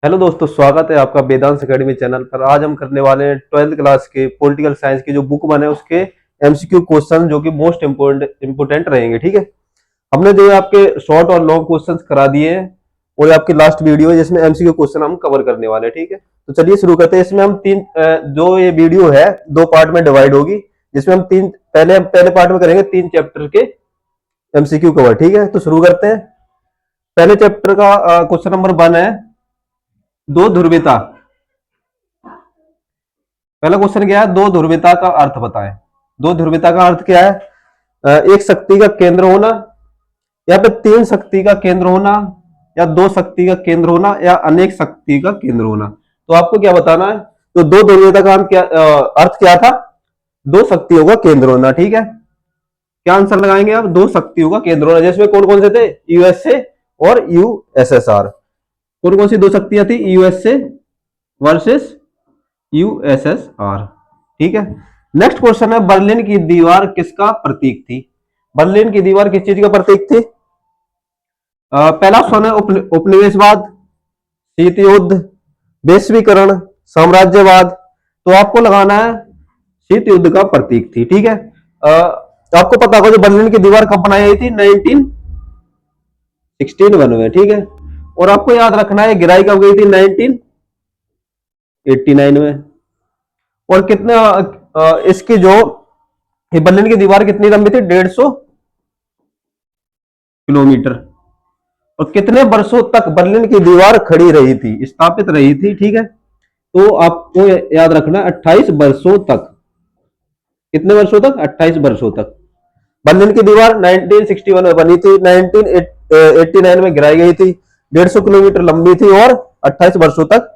Hello दोस्तों, स्वागत है आपका वेदांत एकेडमी चैनल पर। आज हम करने वाले हैं 12th क्लास के पॉलिटिकल साइंस की जो बुक बने उसके एमसीक्यू क्वेश्चन जो कि मोस्ट इम्पोर्टेंट रहेंगे। ठीक है, हमने जो है आपके शॉर्ट और लॉन्ग क्वेश्चंस करा दिए हैं और ये आपकी लास्ट वीडियो है जिसमें एमसीक्यू क्वेश्चन हम कवर करने वाले हैं। ठीक है, तो चलिए शुरू करते हैं। इसमें हम जो ये वीडियो है दो पार्ट में डिवाइड होगी, जिसमें हम पहले पार्ट में करेंगे 3 चैप्टर के एमसीक्यू कवर। ठीक है, तो शुरू करते हैं। पहले चैप्टर का क्वेश्चन नंबर 1 है दो ध्रुवीयता। पहला क्वेश्चन क्या है? दो ध्रुवीयता का अर्थ बताएं। दो ध्रुवीयता का अर्थ क्या है? एक शक्ति का केंद्र होना, या फिर तीन शक्ति का केंद्र होना, या दो शक्ति का केंद्र होना, या अनेक शक्ति का केंद्र होना। तो आपको क्या बताना है? तो दो ध्रुवीयता का अर्थ क्या था? दो शक्तियों का केंद्र होना। ठीक है, क्या आंसर लगाएंगे आप? दो शक्तियों का केंद्र होना। जिसमें कौन कौन से थे? यूएसए और यूएसएसआर। कौन कौन सी दो शक्तियां थी? USA versus USSR. ठीक है, नेक्स्ट क्वेश्चन है बर्लिन की दीवार किसका प्रतीक थी? बर्लिन की दीवार किस चीज का प्रतीक थी? पहला ऑप्शन है उपनिवेशवाद, शीत युद्ध, वैश्वीकरण, साम्राज्यवाद। तो आपको लगाना है शीत युद्ध का प्रतीक थी। ठीक है, आपको पता होगा जो बर्लिन की दीवार कब बनाई गई थी? 1961 में। ठीक है, और आपको याद रखना है गिराई कब गई थी? 1989 में। और कितना इसकी जो बर्लिन की दीवार कितनी लंबी थी? 150 किलोमीटर। और कितने वर्षों तक बर्लिन की दीवार खड़ी रही थी, स्थापित रही थी? ठीक है, तो आपको याद रखना 28 वर्षों तक। कितने वर्षों तक? 28 वर्षों तक। बर्लिन की दीवार 1961 में बनी थी, 1989 में गिराई गई थी, 150 किलोमीटर लंबी थी और 28 वर्षों तक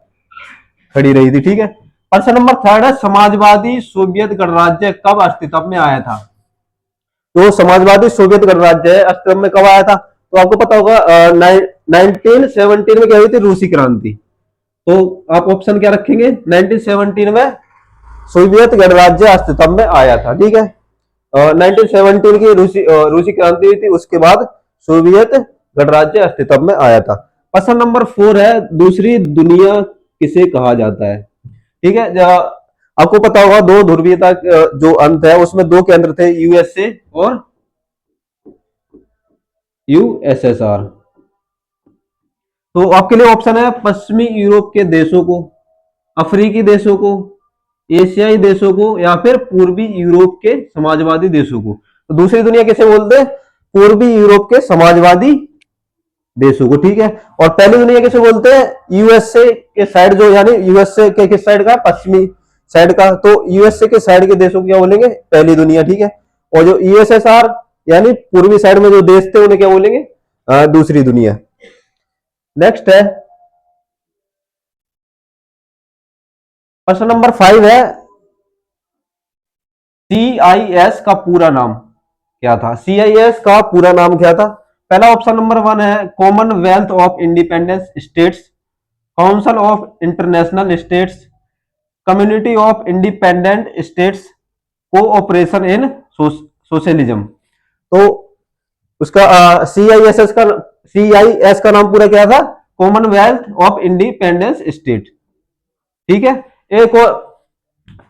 खड़ी रही थी। ठीक है, प्रश्न नंबर 3 है समाजवादी सोवियत गणराज्य कब अस्तित्व में आया था? जो समाजवादी सोवियत गणराज्य है अस्तित्व में कब आया था? तो आपको पता होगा 1917 में क्या हुई थी? रूसी क्रांति। तो आप ऑप्शन क्या रखेंगे? 1917 में सोवियत गणराज्य अस्तित्व में आया था। ठीक है, 1917 की रूसी क्रांति हुई थी, उसके बाद सोवियत गणराज्य अस्तित्व में आया था। प्रश्न नंबर 4 है दूसरी दुनिया किसे कहा जाता है? ठीक है, आपको पता होगा दो ध्रुवीयता जो अंत है उसमें दो केंद्र थे, यूएसए और यूएसएसआर। तो आपके लिए ऑप्शन है पश्चिमी यूरोप के देशों को, अफ्रीकी देशों को, एशियाई देशों को, या फिर पूर्वी यूरोप के समाजवादी देशों को। तो दूसरी दुनिया किसे बोलते हैं? पूर्वी यूरोप के समाजवादी देशों को। ठीक है, और पहली दुनिया किसे बोलते हैं? यूएसए के साइड जो, यानी यूएसए के किस साइड का? पश्चिमी साइड का। तो यूएसए के साइड के देशों को क्या बोलेंगे? पहली दुनिया। ठीक है, और जो यूएसएसआर यानी पूर्वी साइड में जो देश थे उन्हें क्या बोलेंगे? दूसरी दुनिया। नेक्स्ट है प्रश्न नंबर 5 है सीआईएस का पूरा नाम क्या था? सीआईएस का पूरा नाम क्या था? पहला ऑप्शन नंबर 1 है Commonwealth of independence states, council of international states, community of independent states, cooperation in socialism. तो उसका सीआईएस का नाम पूरा क्या था? Commonwealth of independence state. ठीक है, एक और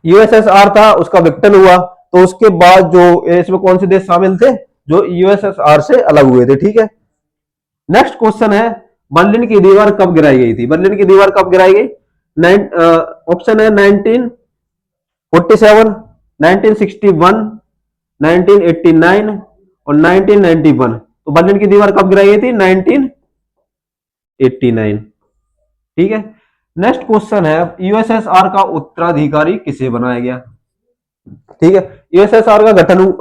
यूएसएसआर था, उसका विघटन हुआ, तो उसके बाद जो इसमें कौन से देश शामिल थे जो यूएसएसआर से अलग हुए थे? ठीक है, नेक्स्ट क्वेश्चन है बर्लिन की दीवार कब गिराई गई थी? बर्लिन की दीवार कब गिराई गई? ऑप्शन है 1947, 1961, 1989 और 1991। तो बर्लिन की दीवार कब गिराई गई थी? 1989। ठीक है, नेक्स्ट क्वेश्चन है यूएसएसआर का उत्तराधिकारी किसे बनाया गया? ठीक है, यूएसएसआर का गठन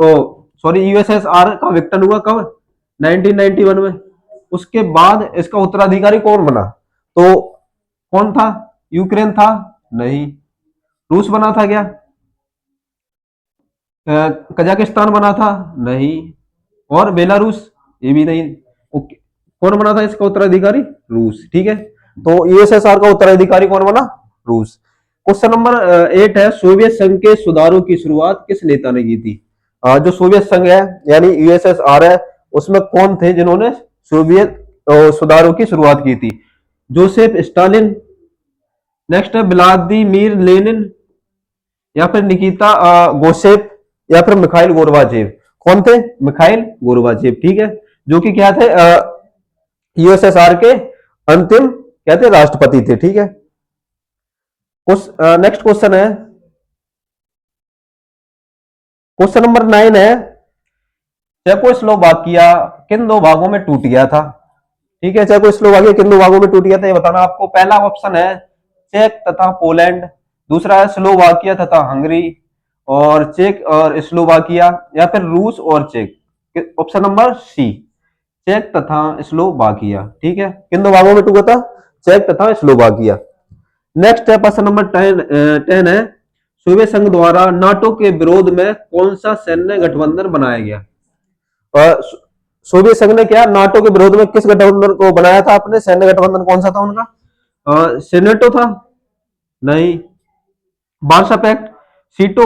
सॉरी यूएसएसआर का विघटन हुआ कब? 1991 में। उसके बाद इसका उत्तराधिकारी कौन बना? तो कौन था? यूक्रेन था? नहीं। रूस बना था क्या? कजाकिस्तान बना था? नहीं। और बेलारूस? ये भी नहीं। ओके, कौन बना था इसका उत्तराधिकारी? रूस। ठीक है, तो यूएसएसआर का उत्तराधिकारी कौन बना? रूस। क्वेश्चन नंबर 8 है सोवियत संघ के सुधारों की शुरुआत किस नेता ने की थी? जो सोवियत संघ है यानी यूएसएसआर है, उसमें कौन थे जिन्होंने सोवियत सुधारों की शुरुआत की थी? जोसेफ स्टालिन, नेक्स्ट है व्लादिमीर लेनिन, या फिर निकिता गोसेप, या फिर मिखाइल गोरबाचेव। कौन थे? मिखाइल गोरबाचेव, ठीक है, जो कि क्या थे, यूएसएसआर के अंतिम क्या थे, राष्ट्रपति थे, ठीक है। नेक्स्ट क्वेश्चन है, क्वेश्चन नंबर 9 है, चेकोस्लोवाकिया किन दो भागों में टूट गया था? ठीक है, चेकोस्लोवाकिया किन दो भागों में टूट गया था ये बताना आपको। पहला ऑप्शन है चेक तथा पोलैंड, दूसरा है स्लोवाकिया तथा हंगरी, और चेक और स्लोवाकिया, या फिर रूस और चेक। ऑप्शन नंबर सी, चेक तथा स्लोवाकिया, ठीक है, किन दो भागों में टूटा था? चेक तथा स्लोवाकिया। नेक्स्ट है प्रश्न नंबर 10 है, सोवियत संघ द्वारा नाटो के विरोध में कौन सा सैन्य गठबंधन बनाया गया? सोवियत संघ ने क्या नाटो के विरोध में किस गठबंधन को बनाया था? अपने सैन्य गठबंधन कौन सा था उनका? सेनेटो था? नहीं। Warsaw Pact? सीटो?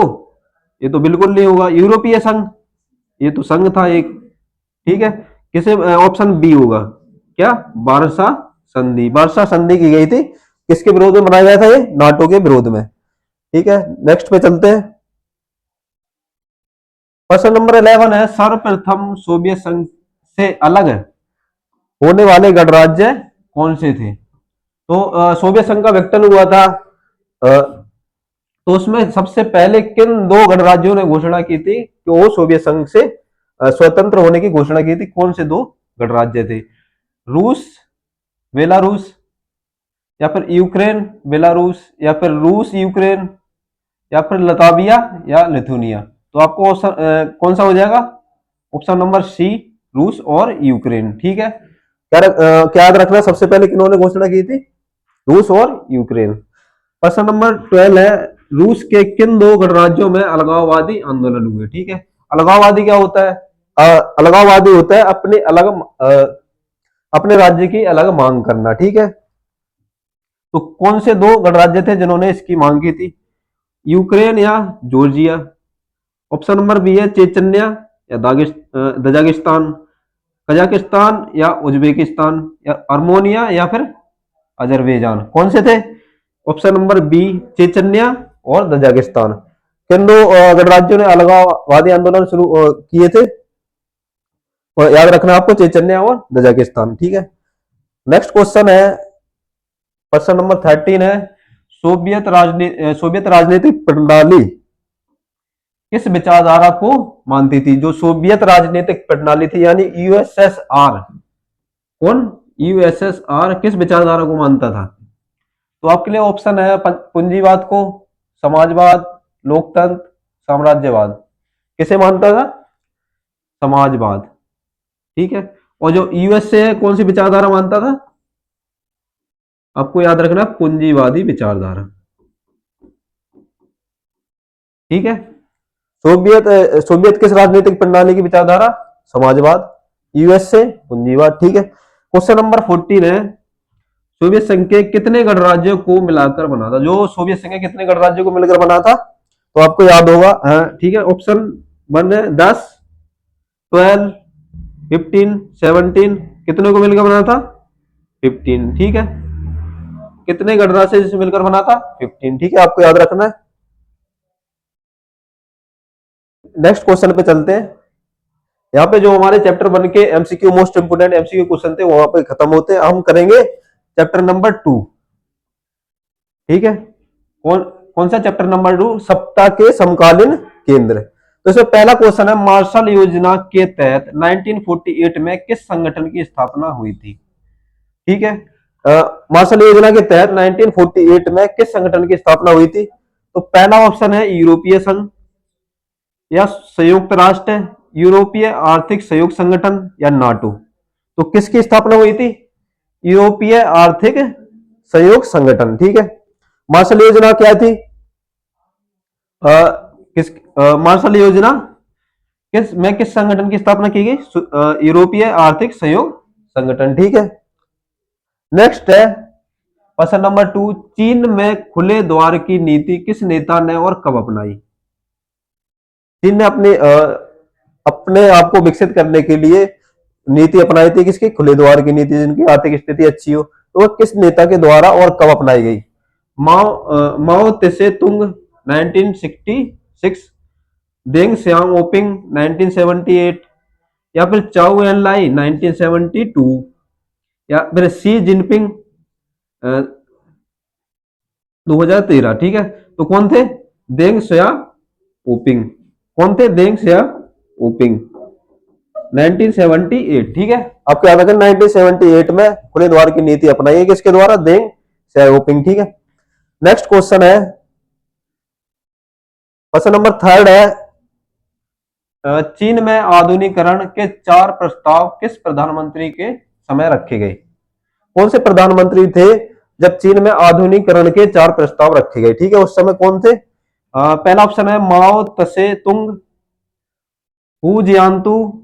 ये तो बिल्कुल नहीं होगा। यूरोपीय संघ? ये तो संघ था एक, ठीक है, किसे? ऑप्शन बी होगा, क्या? वार्सा संधि। वार्सा संधि की गई थी, किसके विरोध में बनाया गया था? ये नाटो के विरोध में, ठीक है। नेक्स्ट पे चलते हैं, प्रश्न नंबर 11 है, सर्वप्रथम सोवियत संघ से अलग होने वाले गणराज्य कौन से थे? तो सोवियत संघ का विघटन हुआ था, तो उसमें सबसे पहले किन दो गणराज्यों ने घोषणा की थी कि वो सोवियत संघ से स्वतंत्र होने की घोषणा की थी? कौन से दो गणराज्य थे? रूस, बेलारूस, या फिर यूक्रेन बेलारूस, या फिर रूस यूक्रेन, या फिर लताविया या लिथुनिया। तो आपको कौन सा हो जाएगा? ऑप्शन नंबर सी, रूस और यूक्रेन, ठीक है। क्या याद रखना, सबसे पहले किन्होंने घोषणा की थी? रूस और यूक्रेन। प्रश्न नंबर 12 है, रूस के किन दो गणराज्यों में अलगाववादी आंदोलन हुए? ठीक है, अलगाववादी क्या होता है? अलगाववादी होता है अपने राज्य की अलग मांग करना, ठीक है। तो कौन से दो गणराज्य थे जिन्होंने इसकी मांग की थी? यूक्रेन या जॉर्जिया? ऑप्शन नंबर बी है चेचन्या या दागिस्तान, कजाकिस्तान या उज्बेकिस्तान, या अर्मेनिया या फिर अजरबैजान। कौन से थे? ऑप्शन नंबर बी, चेचन्या और तजाकिस्तान। किन दो गणराज्यों ने अलगाववादी आंदोलन शुरू किए थे? और याद रखना आपको, चेचन्या और तजाकिस्तान, ठीक है। नेक्स्ट क्वेश्चन है, प्रश्न नंबर 13 है, सोवियत राजनीतिक प्रणाली किस विचारधारा को मानती थी? जो सोवियत राजनीतिक प्रणाली थी यानी यूएसएसआर, कौन? यूएसएसआर किस विचारधारा को मानता था? तो आपके लिए ऑप्शन है पूंजीवाद को, समाजवाद, लोकतंत्र, साम्राज्यवाद। किसे मानता था? समाजवाद, ठीक है। और जो यूएसए है कौन सी विचारधारा मानता था? आपको याद रखना, पूंजीवादी विचारधारा, ठीक है। सोवियत किस राजनीतिक प्रणाली की विचारधारा? समाजवाद। यूएसए पूंजीवाद, ठीक है। क्वेश्चन नंबर 14 है, सोवियत संघ के कितने गणराज्यों को मिलाकर बना था? जो सोवियत संघ के कितने गणराज्यों को मिलकर बना था? तो आपको याद होगा, ठीक है। ऑप्शन 1 है 10, 12, 15, 17, कितने को मिलकर बना था? 15, ठीक है। कितने गणराज्य से मिलकर बना था? 15, ठीक है, आपको याद रखना है। नेक्स्ट क्वेश्चन पे चलते हैं। यहाँ पे जो हमारे चैप्टर 1 के MCQ most important MCQ question थे वहां पे खत्म होते हैं। हम करेंगे चैप्टर नंबर 2, ठीक है। कौन कौन सा चैप्टर नंबर 2? सप्ताह के समकालीन केंद्र। तो इसमें पहला क्वेश्चन है, मार्शल योजना के तहत 1948 में किस संगठन की स्थापना हुई थी? ठीक है, मार्शल योजना के तहत 1948 में किस संगठन की स्थापना हुई थी? तो पहला ऑप्शन है यूरोपीय संघ, या संयुक्त राष्ट्र, यूरोपीय आर्थिक सहयोग संगठन, या नाटो। तो किसकी स्थापना हुई थी? यूरोपीय आर्थिक सहयोग संगठन, ठीक है। मार्शल योजना क्या थी? मार्शल योजना किस संगठन की स्थापना की गई? यूरोपीय आर्थिक सहयोग संगठन, ठीक है। नेक्स्ट है क्वेश्चन नंबर 2, चीन में खुले द्वार की नीति किस नेता ने और कब अपनाई? चीन ने अपने आप को विकसित करने के लिए नीति अपनाई थी, किसकी? खुले द्वार की नीति, जिनकी आर्थिक स्थिति अच्छी हो। तो वह किस नेता के द्वारा और कब अपनाई गई? माओ त्से तुंग 1966, देंग सियाओपिंग 1978, या फिर चाउ एन लाई 1972, या फिर शी जिनपिंग 2013। ठीक है, तो कौन थे? देंग सिया ओपिंग। कौन थे? देंग सिया ओपिंग 1978। ठीक है, आपको याद रखना 1978 में खुले द्वार की नीति अपनाई है किसके द्वारा? देंग सियाओपिंग। ठीक है, नेक्स्ट क्वेश्चन है, क्वेश्चन नंबर थर्ड है, चीन में आधुनिकीकरण के 4 प्रस्ताव किस प्रधानमंत्री के समय रखे गए? कौन से प्रधानमंत्री थे जब चीन में आधुनिकीकरण के 4 प्रस्ताव रखे गए? ठीक है, उस समय कौन थे? पहला ऑप्शन है माओ त्से तुंग, हु जियांतु,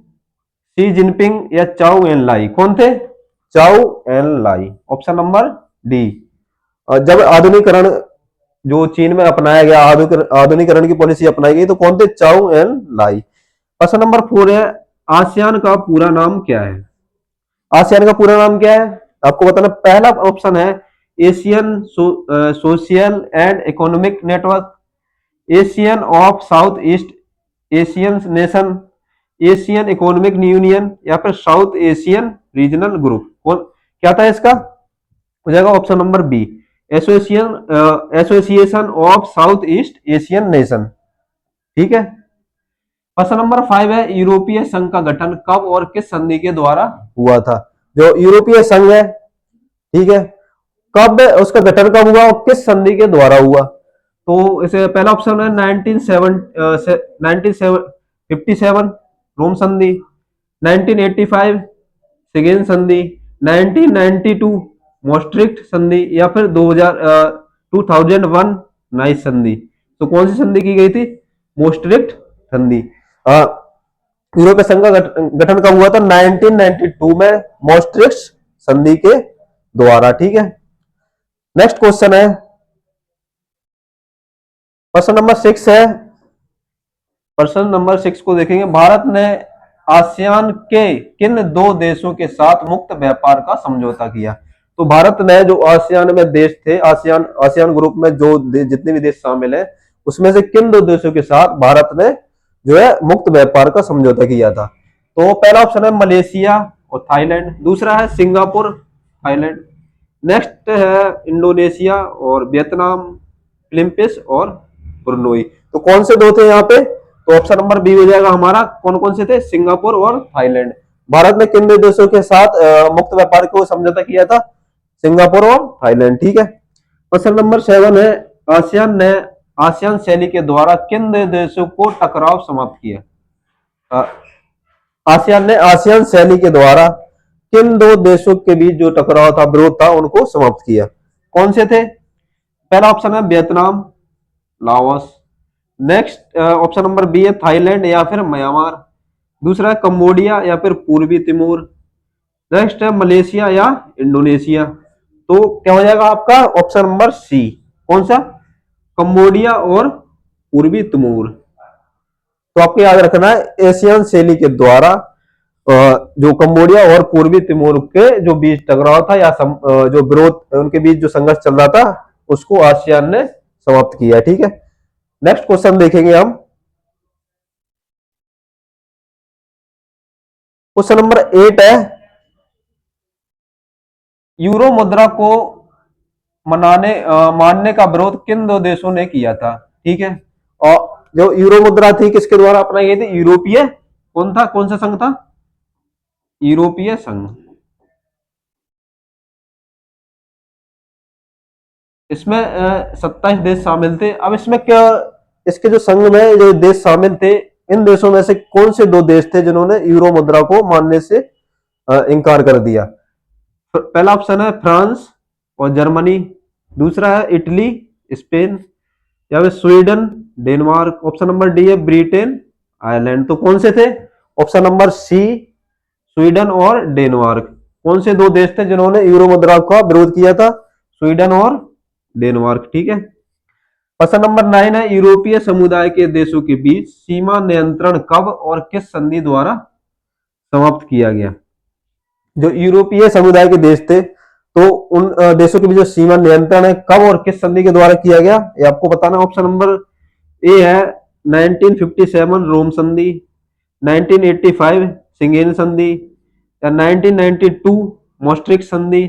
शी जिनपिंग, या चाउ एन लाई। कौन थे? चाउ एन लाई, ऑप्शन नंबर डी। जब आधुनिकीकरण जो चीन में अपनाया गया, आधुनिकीकरण की पॉलिसी अपनाई गई, तो कौन थे? चाउ एन लाई। क्वेश्चन नंबर 4 है, आसियान का पूरा नाम क्या है? आसियान का पूरा नाम क्या है आपको बताना। पहला ऑप्शन है Asian social and economic network, Asian of South East Asian nation, Asian economic union, या फिर साउथ एशियन रीजनल ग्रुप। कौन क्या था इसका? हो जाएगा option number B, association of South East Asian nation. ठीक है, क्वेश्चन नंबर 5 है, यूरोपीय संघ का गठन कब और किस संधि के द्वारा हुआ था? जो यूरोपीय संघ है, ठीक है, कब उसका गठन कब हुआ और किस संधि के द्वारा हुआ? तो इसे पहला ऑप्शन है 1957 रोम संधि, 1985 सिगेन संधि, 1992 मोस्ट्रिक्ट संधि, या फिर 2001 नाइस संधि। तो कौन सी संधि की गई थी? मोस्ट्रिक्ट संधि। यूरोपीय संघ का गठन कब हुआ था? 1992 में मोस्ट्रिक्ट संधि के द्वारा। ठीक है, नेक्स्ट क्वेश्चन है, क्वेश्चन नंबर 6 है। क्वेश्चन नंबर 6 को देखेंगे, भारत ने आसियान के किन 2 देशों के साथ मुक्त व्यापार का समझौता किया? तो भारत ने जो आसियान में देश थे, आसियान ग्रुप में जो जितने भी देश शामिल है, उसमें से किन 2 देशों के साथ भारत ने जो है मुक्त व्यापार का समझौता किया था? तो पहला ऑप्शन है मलेशिया और थाईलैंड, दूसरा है सिंगापुर, थाईलैंड, नेक्स्ट है इंडोनेशिया और वियतनाम, फिलीपींस और ब्रुनई। तो कौन से 2 थे यहाँ पे? तो ऑप्शन नंबर बी हो जाएगा हमारा। कौन कौन से थे? सिंगापुर और थाईलैंड। भारत ने किन 2 देशों के साथ मुक्त व्यापार को समझौता किया था? सिंगापुर और थाईलैंड। ठीक है, क्वेश्चन नंबर 7 है, आसियान ने आसियान शैली के द्वारा किन 2 देशों को टकराव समाप्त किया? आसियान ने आसियान शैली के द्वारा किन 2 देशों के बीच जो टकराव था, विरोध था, उनको समाप्त किया? कौन से थे? पहला ऑप्शन है Vietnam, Laos, next option number B है थाईलैंड या फिर म्यांमार, दूसरा है कंबोडिया या फिर पूर्वी तिमोर, नेक्स्ट है मलेशिया या इंडोनेशिया। तो क्या हो जाएगा आपका? Option number C. कौन सा? कंबोडिया और पूर्वी तिमोर। तो आपको याद रखना है एशियन शैली के द्वारा जो कंबोडिया और पूर्वी तिमोर के जो बीच टकराव था या जो विरोध उनके बीच जो संघर्ष चल रहा था, उसको आसियान ने समाप्त किया। ठीक है, नेक्स्ट क्वेश्चन देखेंगे हम, क्वेश्चन नंबर 8 है, यूरो मुद्रा को मानने का विरोध किन 2 देशों ने किया था? ठीक है, और जो यूरो मुद्रा थी किसके द्वारा अपनाई गई थी? यूरोपीय कौन था? कौन सा संघ था? यूरोपीय संघ। इसमें 27 देश शामिल थे। अब इसमें क्या, इसके जो संघ में जो देश शामिल थे, इन देशों में से कौन से 2 देश थे जिन्होंने यूरो मुद्रा को मानने से इनकार कर दिया? पहला ऑप्शन है फ्रांस और जर्मनी, दूसरा है इटली, स्पेन, या फिर Sweden, Denmark, option number D है ब्रिटेन, आयरलैंड। तो कौन से थे? ऑप्शन नंबर सी, स्वीडन और डेनमार्क। कौन से 2 देश थे जिन्होंने यूरो मुद्रा का विरोध किया था? स्वीडन और डेनमार्क। ठीक है, क्वेश्चन नंबर 9 है, यूरोपीय समुदाय के देशों के बीच सीमा नियंत्रण कब और किस संधि द्वारा समाप्त किया गया? जो यूरोपीय समुदाय के देश थे, तो उन देशों के बीच जो सीमा नियंत्रण है कब और किस संधि के द्वारा किया गया, ये आपको बताना। ऑप्शन नंबर ए है 1957 रोम संधि, 1985 सिंगेन संधि, या 1992 मॉस्ट्रिक संधि।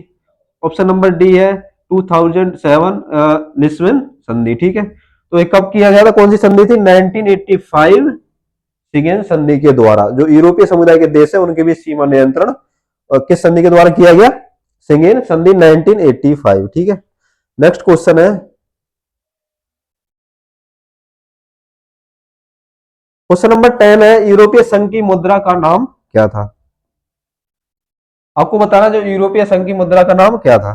ऑप्शन नंबर डी है 2007 लिस्बन संधि। ठीक है, तो ये कब किया गया था, कौन सी संधि थी, 1985 सिंगेन संधि के द्वारा। जो यूरोपीय समुदाय के देश है उनके बीच सीमा नियंत्रण किस संधि के द्वारा किया गया, सिंगेन संधि 1985। ठीक है, नेक्स्ट क्वेश्चन है, क्वेश्चन नंबर 10 है, यूरोपीय संघ की मुद्रा का नाम क्या था। आपको बताना जो यूरोपीय संघ की मुद्रा का नाम क्या था।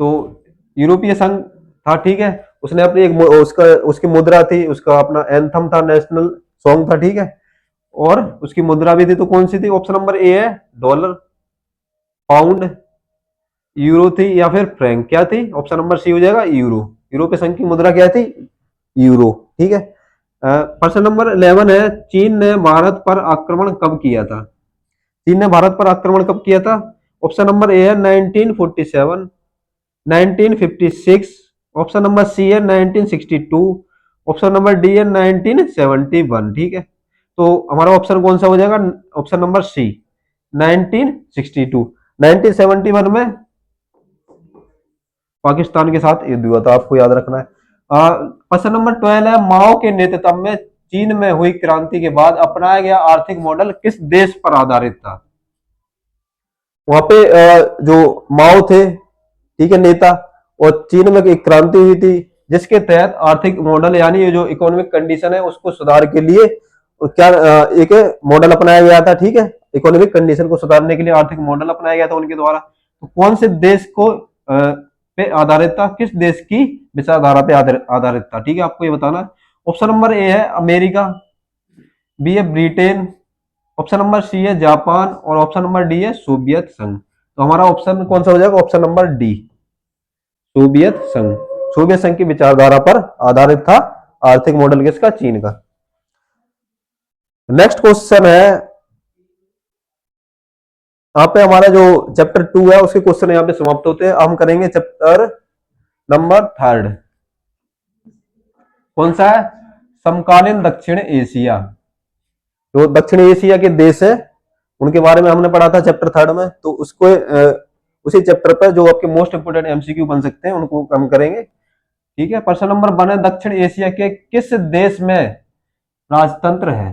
तो यूरोपीय संघ था, ठीक है, उसने अपनी एक उसका उसकी मुद्रा थी, उसका अपना एंथम था, नेशनल सॉन्ग था। ठीक है, और उसकी मुद्रा भी थी, तो कौन सी थी। ऑप्शन नंबर ए है डॉलर, पाउंड, यूरो थी, या फिर फ्रैंक। क्या थी, ऑप्शन नंबर सी हो जाएगा यूरो। यूरोपीय संघ की मुद्रा क्या थी, यूरो। ठीक है, प्रश्न नंबर 11 है, चीन ने भारत पर आक्रमण कब किया था। चीन ने भारत पर आक्रमण कब किया था। ऑप्शन नंबर ए है 1947, 1956, ऑप्शन नंबर सी है 1962, ऑप्शन नंबर डी है 1971। ठीक है, तो हमारा ऑप्शन कौन सा हो जाएगा, ऑप्शन नंबर सी 1962। 1971 में पाकिस्तान के साथ युद्ध हुआ था, आपको याद रखना है। क्वेश्चन नंबर 12 है, माओ के नेतृत्व में चीन में हुई क्रांति के बाद अपनाया गया आर्थिक मॉडल किस देश पर आधारित था। वहां पे जो माओ थे, ठीक है, नेता, और चीन में एक क्रांति हुई थी जिसके तहत आर्थिक मॉडल यानी ये जो इकोनॉमिक कंडीशन है उसको सुधार के लिए क्या एक मॉडल अपनाया गया था। ठीक है, इकोनॉमिक कंडीशन को सुधारने के लिए आर्थिक मॉडल अपनाया गया था उनके द्वारा। तो कौन से देश को पे आधारित था, किस देश की विचारधारा पे आधारित था। ठीक है, आपको ये बताना। ऑप्शन नंबर ए है अमेरिका, बी है ब्रिटेन, ऑप्शन नंबर सी है जापान, और ऑप्शन नंबर डी है सोवियत संघ। तो हमारा ऑप्शन कौन सा हो जाएगा, ऑप्शन नंबर डी सोवियत संघ। सोवियत संघ की विचारधारा पर आधारित था आर्थिक मॉडल किसका, चीन का। नेक्स्ट क्वेश्चन है, यहाँ पे हमारा जो चैप्टर 2 है उसके क्वेश्चन यहाँ पे समाप्त होते हैं। हम करेंगे चैप्टर नंबर 3। कौन सा है, समकालीन दक्षिण एशिया। जो दक्षिण एशिया के देश है उनके बारे में हमने पढ़ा था चैप्टर 3 में, तो उसको उसी चैप्टर पर जो आपके मोस्ट इंपोर्टेंट एमसीक्यू बन सकते हैं उनको हम करेंगे। ठीक है, प्रश्न नंबर 1 है, दक्षिण एशिया के किस देश में राजतंत्र है।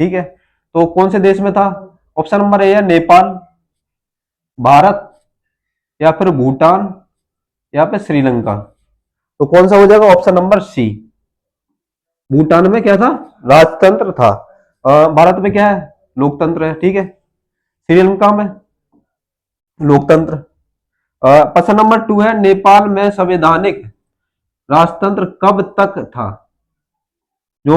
ठीक है, तो कौन से देश में था। ऑप्शन नंबर ए है नेपाल, भारत, या फिर भूटान, या फिर श्रीलंका। तो कौन सा हो जाएगा, ऑप्शन नंबर सी भूटान में क्या था, राजतंत्र था। भारत में क्या है, लोकतंत्र है। ठीक है, श्रीलंका में लोकतंत्र। प्रश्न नंबर 2 है, नेपाल में संवैधानिक राजतंत्र कब तक था। जो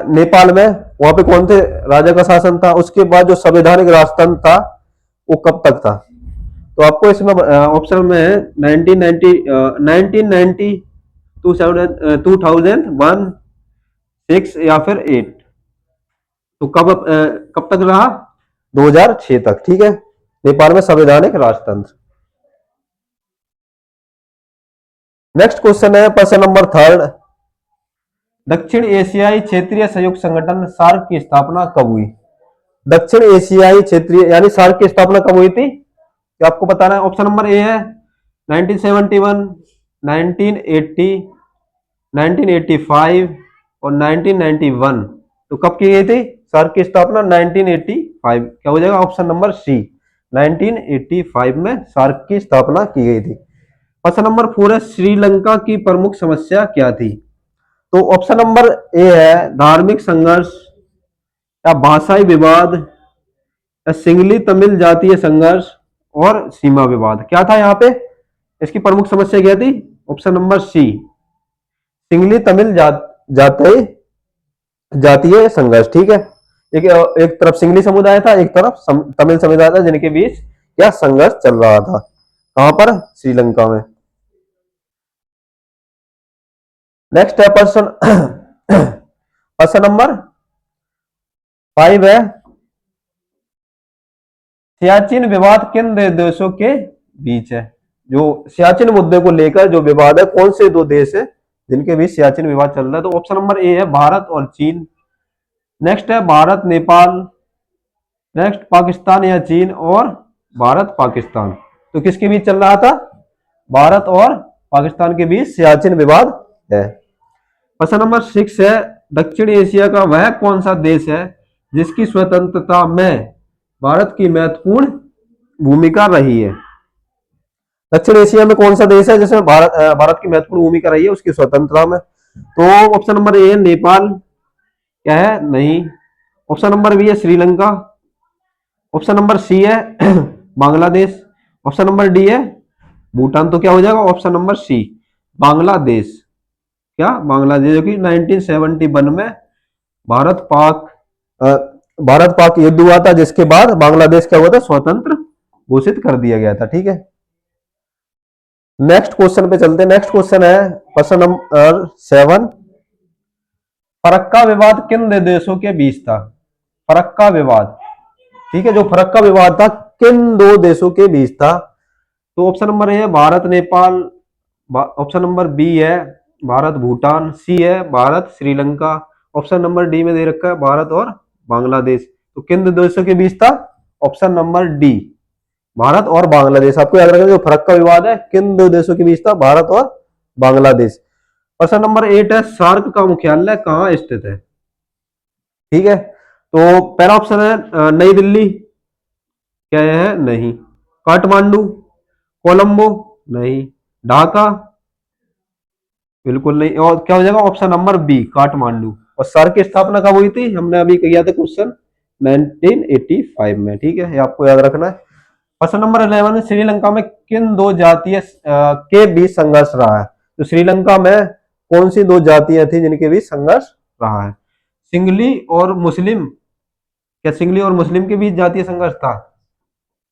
नेपाल में वहां पे कौन थे राजा का शासन था, उसके बाद जो संवैधानिक राजतंत्र था वो कब तक था। तो आपको इसमें ऑप्शन में है 1990, 1990, 2001, 6 या फिर 8। तो कब तक रहा, 2006 तक। ठीक है, नेपाल में संवैधानिक राजतंत्र। नेक्स्ट क्वेश्चन है, प्रश्न नंबर 3, दक्षिण एशियाई क्षेत्रीय सहयोग संगठन सार्क की स्थापना कब हुई। दक्षिण एशियाई क्षेत्रीय यानी सार्क की स्थापना कब हुई थी, तो आपको बताना है। ऑप्शन नंबर ए है 1971, 1980, 1985 और 1991। तो कब की गई थी सार्क की स्थापना, 1985। क्या हो जाएगा, ऑप्शन नंबर सी 1985 में सार्क की स्थापना की गई थी। प्रश्न नंबर 4 है, श्रीलंका की प्रमुख समस्या क्या थी। तो ऑप्शन नंबर ए है धार्मिक संघर्ष, या भाषाई विवाद, या सिंगली तमिल जातीय संघर्ष, और सीमा विवाद। क्या था यहाँ पे, इसकी प्रमुख समस्या क्या थी, ऑप्शन नंबर सी सिंगली तमिल जातीय जातीय संघर्ष। ठीक है, एक तरफ सिंगली समुदाय था, एक तरफ तमिल समुदाय था, जिनके बीच क्या संघर्ष चल रहा था, कहां पर, श्रीलंका में। नेक्स्ट है प्रश्न प्रश्न नंबर 5 है, सियाचिन विवाद किन देशों के बीच है। जो सियाचिन मुद्दे को लेकर जो विवाद है, कौन से दो देश है जिनके बीच सियाचिन विवाद चल रहा है? तो ऑप्शन नंबर ए है भारत और चीन। नेक्स्ट है भारत नेपाल। नेक्स्ट पाकिस्तान या चीन और भारत पाकिस्तान। तो किसके बीच चल रहा था? भारत और पाकिस्तान के बीच सियाचिन विवाद है। प्रश्न नंबर 6 है दक्षिण एशिया का वह कौन सा देश है जिसकी स्वतंत्रता में भारत की महत्वपूर्ण भूमिका रही है? दक्षिण एशिया में कौन सा देश है जिसमें भारत की महत्वपूर्ण भूमिका रही है उसकी स्वतंत्रता में? तो ऑप्शन नंबर ए नेपाल। क्या है? नहीं। ऑप्शन नंबर बी है श्रीलंका। ऑप्शन नंबर सी है बांग्लादेश। ऑप्शन नंबर डी है भूटान। तो क्या हो जाएगा? Option number C Bangladesh. क्या? बांग्लादेश, जो कि 1971 में भारत पाक भारत पाक युद्ध हुआ था, जिसके बाद बांग्लादेश क्या हुआ था? स्वतंत्र घोषित कर दिया गया था। ठीक है, नेक्स्ट क्वेश्चन पे चलते हैं। नेक्स्ट क्वेश्चन है प्रश्न नंबर 7। फरक्का विवाद किन दो देशों के बीच था? फरक्का विवाद, ठीक है, जो फरक्का विवाद था किन दो देशों के बीच था? तो ऑप्शन नंबर ए है Bharat Nepal. Option number B है भारत भूटान। सी है Bharat Sri Lanka. Option number D में दे रखा है भारत और बांग्लादेश। तो किन दो देशों के बीच था? ऑप्शन नंबर डी भारत और बांग्लादेश। आपको याद रखना, जो फरक्का विवाद है किन दो देशों के बीच था? भारत और बांग्लादेश। प्रश्न नंबर 8 है सार्क का मुख्यालय कहाँ स्थित है? ठीक है, तो पहला ऑप्शन है नई दिल्ली। क्या यह है? नहीं। काठमांडू, कोलंबो, नहीं। ढाका, बिल्कुल नहीं। और क्या हो जाएगा? Option number B Kathmandu. और सार्क की स्थापना कब हुई थी? हमने अभी किया था क्वेश्चन 1985 में। ठीक है, ये आपको याद रखना है। प्रश्न नंबर 11, श्रीलंका में किन दो जातीय के बीच संघर्ष रहा है? तो श्रीलंका में कौन सी दो जातियां थी जिनके बीच संघर्ष रहा है? सिंगली और मुस्लिम। क्या सिंगली और मुस्लिम के बीच जातीय संघर्ष था?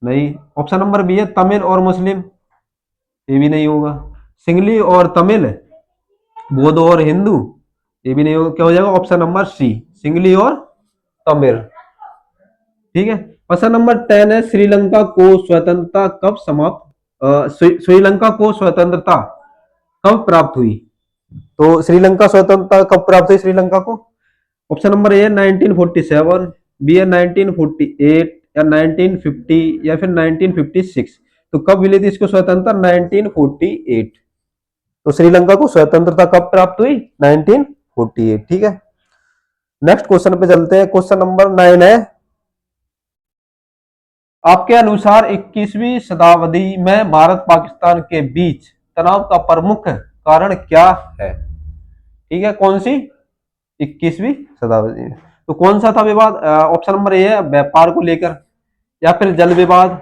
नहीं। ऑप्शन नंबर बी है तमिल और मुस्लिम। ये भी नहीं होगा। सिंगली और तमिल, बौद्ध और हिंदू, ये भी नहीं होगा। क्या हो जाएगा? ऑप्शन नंबर सी सिंगली और तमिल। ठीक है, प्रश्न नंबर 10 है श्रीलंका को स्वतंत्रता कब श्रीलंका को स्वतंत्रता कब प्राप्त हुई? तो श्रीलंका स्वतंत्रता कब प्राप्त हुई श्रीलंका को? ऑप्शन नंबर ए 1947, बी है 1948 या 1950 या फिर 1956। तो कब मिली थी इसको स्वतंत्रता? 1948। तो श्रीलंका को स्वतंत्रता कब प्राप्त हुई? 1948। ठीक है, नेक्स्ट क्वेश्चन पे चलते हैं। क्वेश्चन नंबर 9 है आपके अनुसार 21वीं शताब्दी में भारत पाकिस्तान के बीच तनाव का प्रमुख कारण क्या है? ठीक है, कौन सी? 21वीं शताब्दी में तो कौन सा था विवाद? ऑप्शन नंबर ए है व्यापार को लेकर, या फिर जल विवाद,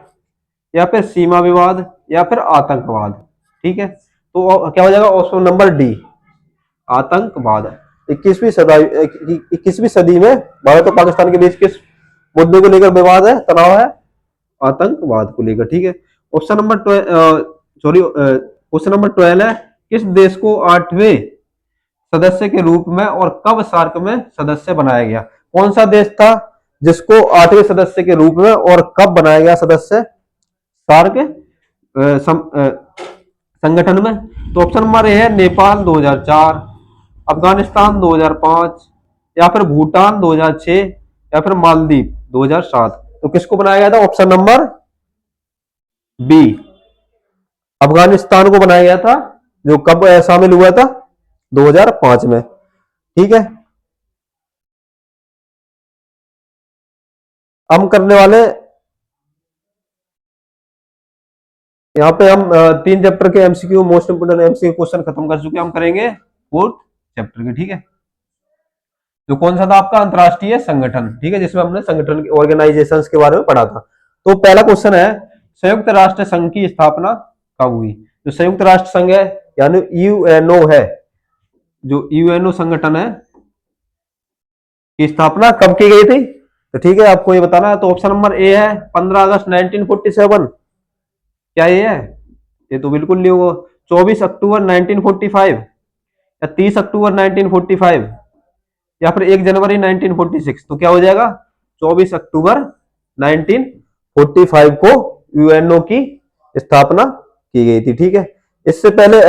या फिर सीमा विवाद, या फिर आतंकवाद। ठीक है, तो क्या हो जाएगा? ऑप्शन नंबर डी आतंकवाद। 21वीं सदी में भारत और पाकिस्तान के बीच किस मुद्दे को लेकर विवाद है, तनाव है? आतंकवाद को लेकर। ठीक है, ऑप्शन नंबर क्वेश्चन नंबर 12 है किस देश को 8वें सदस्य के रूप में और कब सार्क में सदस्य बनाया गया? कौन सा देश था जिसको 8वें सदस्य के रूप में और कब बनाया गया सदस्य सार्क संगठन में? तो ऑप्शन नंबर ए है नेपाल 2004, अफगानिस्तान 2005, या फिर भूटान 2006, या फिर मालदीव 2007। तो किसको बनाया गया था? ऑप्शन नंबर बी अफगानिस्तान को बनाया गया था, जो कब शामिल हुआ था? 2005 में। ठीक है, हम करने वाले यहाँ पे हम 3 चैप्टर के MCQ most important MCQ question खत्म कर चुके हैं। हम करेंगे 4th चैप्टर के। ठीक है, जो कौन सा था आपका? अंतरराष्ट्रीय संगठन। ठीक है, जिसमें हमने संगठन के ऑर्गेनाइजेशंस के बारे में पढ़ा था। तो पहला क्वेश्चन है संयुक्त राष्ट्र संघ की स्थापना कब हुई? जो संयुक्त राष्ट्र संघ है यानी यूएनओ है, जो यूएनओ संगठन है की स्थापना कब की गई थी? तो ठीक है, आपको ये बताना है। तो ऑप्शन नंबर ए है 15 अगस्त 1947। क्या ये है? ये तो बिल्कुल नहीं होगा। 24 अक्टूबर 1945, या 30 अक्टूबर 1945, या फिर 1 जनवरी 1946। तो क्या हो जाएगा? 24 अक्टूबर 1945 को यूएनओ की स्थापना की गई थी। ठीक है, इससे पहले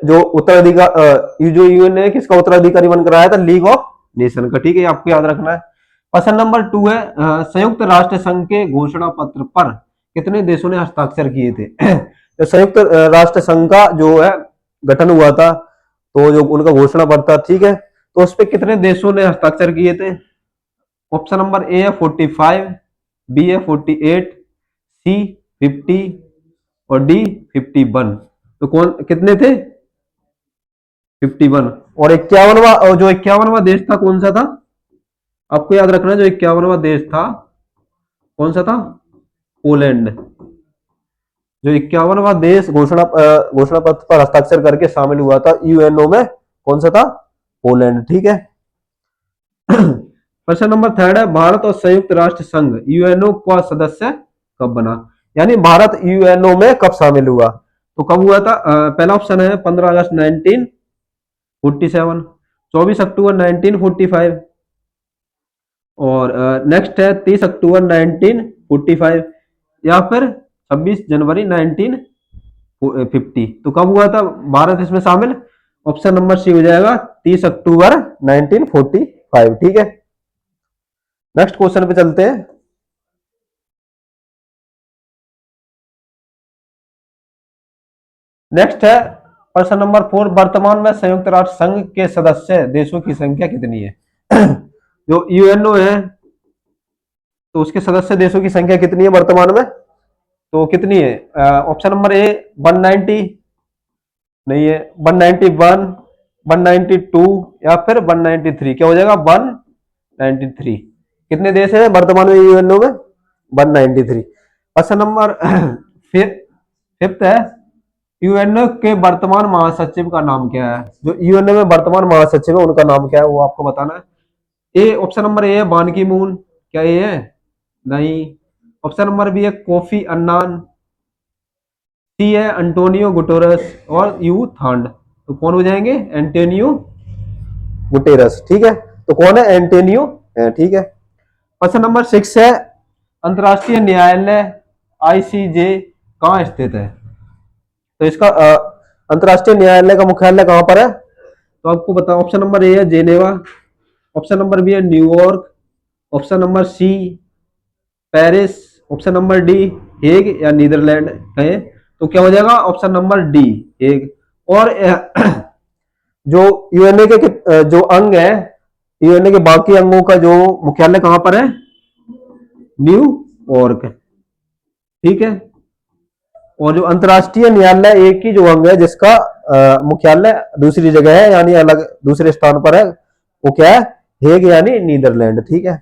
जो उत्तराधिकार जो यूएन ने किसका उत्तराधिकारी बनकर आया था, लीग ऑफ नेशन का। ठीक है, आपको याद रखना है। क्वेश्चन नंबर 2 है संयुक्त राष्ट्र संघ के घोषणा पत्र पर कितने देशों ने हस्ताक्षर किए थे? तो संयुक्त राष्ट्र संघ का जो है गठन हुआ था, तो जो उनका घोषणा पत्र था, ठीक है, तो उस पर कितने देशों ने हस्ताक्षर किए थे? ऑप्शन नंबर ए है 45, बी है 48, सी 50 और डी 51। तो कौन कितने थे? 51। और 51वां, और जो 51वां देश था कौन सा था? आपको याद रखना, जो 51वां देश था कौन सा था? पोलैंड। जो 51वां देश घोषणा पत्र पर हस्ताक्षर करके शामिल हुआ था यूएनओ में, कौन सा था? पोलैंड। ठीक है। प्रश्न नंबर 3 है भारत और संयुक्त राष्ट्र संघ यूएनओ का सदस्य कब बना? यानी भारत यूएनओ में कब शामिल हुआ? तो कब हुआ था? पहला ऑप्शन है 15 अगस्त 1947, 24 अक्टूबर 1945, और नेक्स्ट है 30 अक्टूबर 1945, या फिर 26 जनवरी 1950। तो कब हुआ था भारत इसमें शामिल? ऑप्शन नंबर सी हो जाएगा 30 अक्टूबर 1945। ठीक है, नेक्स्ट क्वेश्चन पे चलते हैं। नेक्स्ट है प्रश्न नंबर 4, वर्तमान में संयुक्त राष्ट्र संघ के सदस्य देशों की संख्या कितनी है? जो यूएनओ है तो उसके सदस्य देशों की संख्या कितनी है वर्तमान में? तो कितनी है? ऑप्शन नंबर ए 190, नहीं है 191, 192 या फिर 193। क्या हो जाएगा? 193। कितने देश है वर्तमान में यूएनओ में? 193। क्वेश्चन नंबर फिफ्थ है यूएनओ के वर्तमान महासचिव का नाम क्या है? जो यूएनओ में वर्तमान महासचिव है उनका नाम क्या है, वो आपको बताना है। ए ऑप्शन नंबर ए है बान की मून। क्या ये है? नहीं। ऑप्शन नंबर बी है कोफी अन्नान, सी है एंटोनियो गुटेरस, और यू थांड। तो कौन हो जाएंगे? Antonio Guterres. ठीक है, तो कौन है? एंटोनियो है। ठीक है। क्वेश्चन नंबर 6 है अंतरराष्ट्रीय न्यायालय आईसीजे कहाँ स्थित है? तो इसका अंतरराष्ट्रीय न्यायालय का मुख्यालय कहां पर है? तो आपको बताओ, ऑप्शन नंबर ए है जेनेवा, ऑप्शन नंबर बी है New York, option number C Paris, option number D Hague या नीदरलैंड है। तो क्या हो जाएगा? Option number D Hague. और जो यूएनए के जो अंग है, यूएनए के बाकी अंगों का जो मुख्यालय कहां पर है? न्यूयॉर्क। ठीक है। और जो अंतरराष्ट्रीय न्यायालय एक ही जो अंग है जिसका मुख्यालय दूसरी जगह है, यानी अलग दूसरे स्थान पर है, वो क्या है? हेग यानी नीदरलैंड। ठीक है,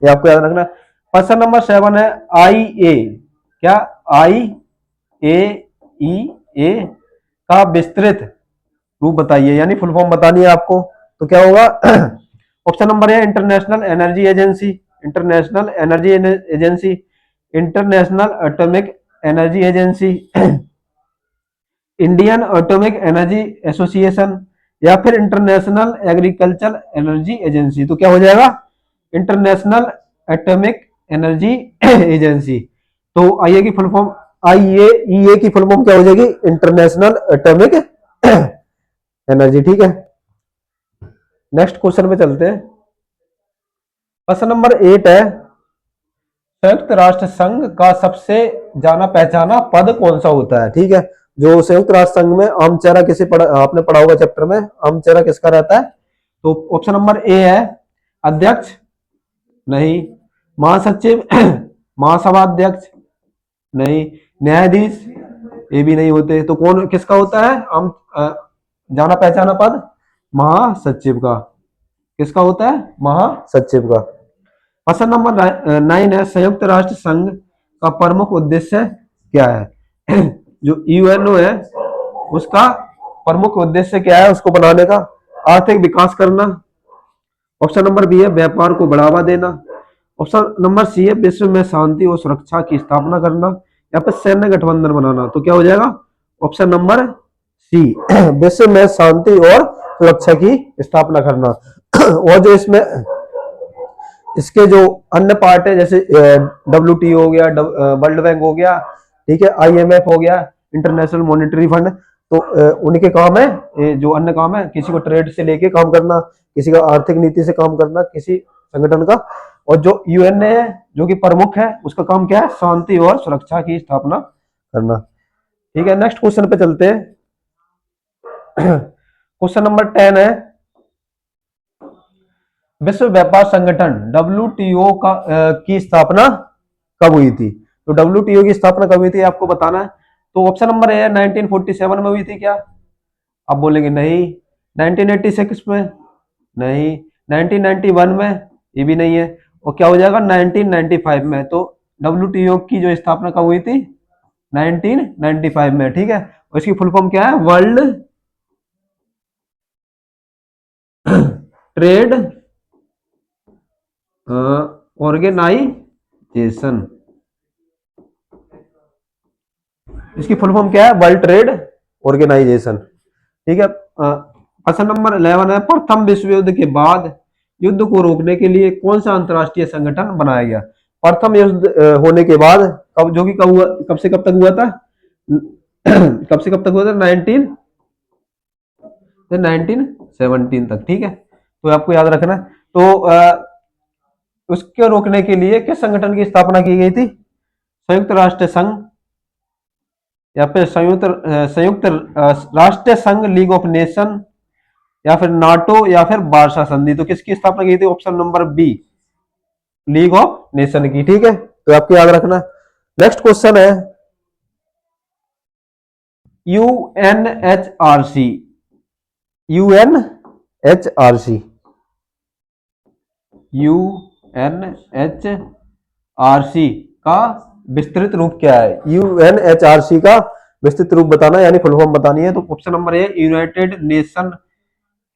ये आपको याद रखना। क्वेश्चन नंबर 7 है आई ए, क्या आई ए ई ए का विस्तृत रूप बताइए, यानी फुल फॉर्म बतानी है आपको। तो क्या होगा? ऑप्शन नंबर है international energy agency, international energy agency, international atomic energy agency, Indian atomic energy association, या फिर इंटरनेशनल एग्रीकल्चर एनर्जी एजेंसी। तो क्या हो जाएगा? International atomic energy agency. तो आईए की फुल फॉर्म, आईए की फुल फॉर्म क्या हो जाएगी? International atomic energy. ठीक है, नेक्स्ट क्वेश्चन पे चलते हैं। क्वेश्चन नंबर 8 है संयुक्त राष्ट्र संघ का सबसे जाना पहचाना पद कौन सा होता है? ठीक है, जो संयुक्त राष्ट्र संघ में आम चेहरा किसे आपने पढ़ा होगा चैप्टर में, आम चेहरा किसका रहता है? तो ऑप्शन नंबर ए है अध्यक्ष, नहीं। महासचिव, महासभा अध्यक्ष, नहीं। न्यायाधीश, ये भी नहीं होते। तो कौन किसका होता है आम जाना पहचाना पद? महासचिव का। किसका होता है? महासचिव का। क्वेश्चन नंबर 9 है संयुक्त राष्ट्र संघ का प्रमुख उद्देश्य क्या है? जो यूएनओ है उसका प्रमुख उद्देश्य क्या है उसको बनाने का? आर्थिक विकास करना, ऑप्शन नंबर बी है व्यापार को बढ़ावा देना, ऑप्शन नंबर सी है विश्व में शांति और सुरक्षा की स्थापना करना, या फिर सैन्य गठबंधन बनाना। तो क्या हो जाएगा? ऑप्शन नंबर सी विश्व में शांति और सुरक्षा की स्थापना करना। और जो इसमें इसके जो अन्य पार्ट है जैसे WTO हो गया, वर्ल्ड बैंक हो गया, ठीक है, IMF हो गया, इंटरनेशनल मॉनेटरी फंड, तो उनके काम है, जो अन्य काम है, किसी को ट्रेड से लेके काम करना, किसी का आर्थिक नीति से काम करना, किसी संगठन का। और जो UN है जो कि प्रमुख है, उसका काम क्या है, शांति और सुरक्षा की स्थापना करना। ठीक है, नेक्स्ट क्वेश्चन पे चलते हैं। क्वेश्चन नंबर 10 है, विश्व व्यापार संगठन WTO की स्थापना कब हुई थी? तो WTO की स्थापना कब हुई थी आपको बताना है। तो ऑप्शन नंबर ए है 1947 में हुई थी क्या? आप बोलेंगे नहीं। 1986 में? नहीं। 1991 में? ये भी नहीं है। और क्या हो जाएगा 1995 में। तो WTO की जो स्थापना कब हुई थी? 1995 में। ठीक है, और इसकी फुल फॉर्म क्या है? World trade organisation. इसकी फुल फॉर्म क्या है? World trade organisation. ठीक है। क्वेश्चन नंबर 11 है, प्रथम विश्व युद्ध के बाद युद्ध को रोकने के लिए कौन सा अंतरराष्ट्रीय संगठन बनाया गया? प्रथम युद्ध होने के बाद, कब, जो कि कब हुआ, कब से कब तक हुआ था? कब से कब तक हुआ था? 1917 तक। ठीक है, तो आपको याद रखना। तो उसको रोकने के लिए किस संगठन की स्थापना की गई थी? संयुक्त राष्ट्र संघ, या फिर संयुक्त राष्ट्र संघ, लीग ऑफ नेशन, या फिर नाटो, या फिर वार्सा संधि। तो किसकी स्थापना की थी? Option number B, league of nation की। ठीक है, तो आपको याद रखना। नेक्स्ट क्वेश्चन है, UNHRC। UNHRC का विस्तृत रूप क्या है? UNHRC का विस्तृत रूप बताना, यानी फुल फॉर्म बतानी है। तो option number A, United Nation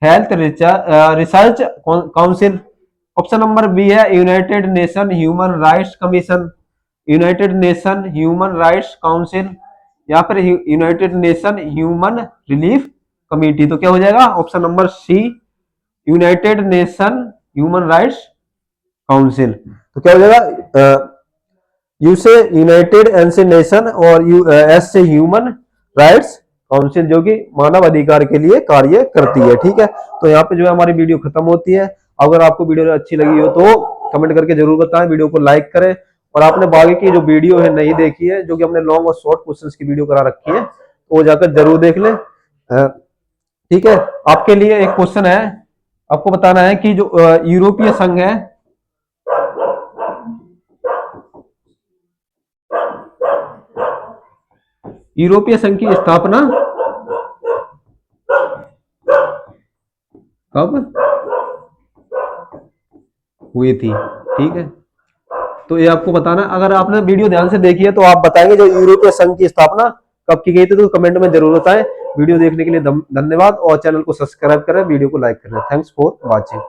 Health Research Council. Option number B है United Nation Human Rights Commission, United Nation Human Rights Council, या फिर United Nation Human Relief Committee. तो क्या हो जाएगा? Option number C, United Nation Human Rights Council. तो क्या हो जाएगा? यू से यूनाइटेड, एन से नेशन, और एस से ह्यूमन राइट्स काउंसिल, जो कि मानव अधिकार के लिए कार्य करती है। ठीक है, तो यहाँ पे जो है हमारी वीडियो खत्म होती है। अगर आपको वीडियो अच्छी लगी हो तो कमेंट करके जरूर बताएं, वीडियो को लाइक करें, और आपने बाकी की जो वीडियो है नहीं देखी है, जो कि हमने लॉन्ग और शॉर्ट क्वेश्चंस की वीडियो करा रखी है, तो वो जाकर जरूर देख लें। ठीक है, आपके लिए एक क्वेश्चन है, आपको बताना है कि जो यूरोपीय संघ है, यूरोपीय संघ की स्थापना कब हुई थी? ठीक है, तो ये आपको बताना। अगर आपने वीडियो ध्यान से देखी है तो आप बताएंगे जो यूरोपीय संघ की स्थापना कब की गई थी, तो कमेंट में जरूर बताएं। वीडियो देखने के लिए धन्यवाद, और चैनल को सब्सक्राइब करें, वीडियो को लाइक करें। Thanks for watching.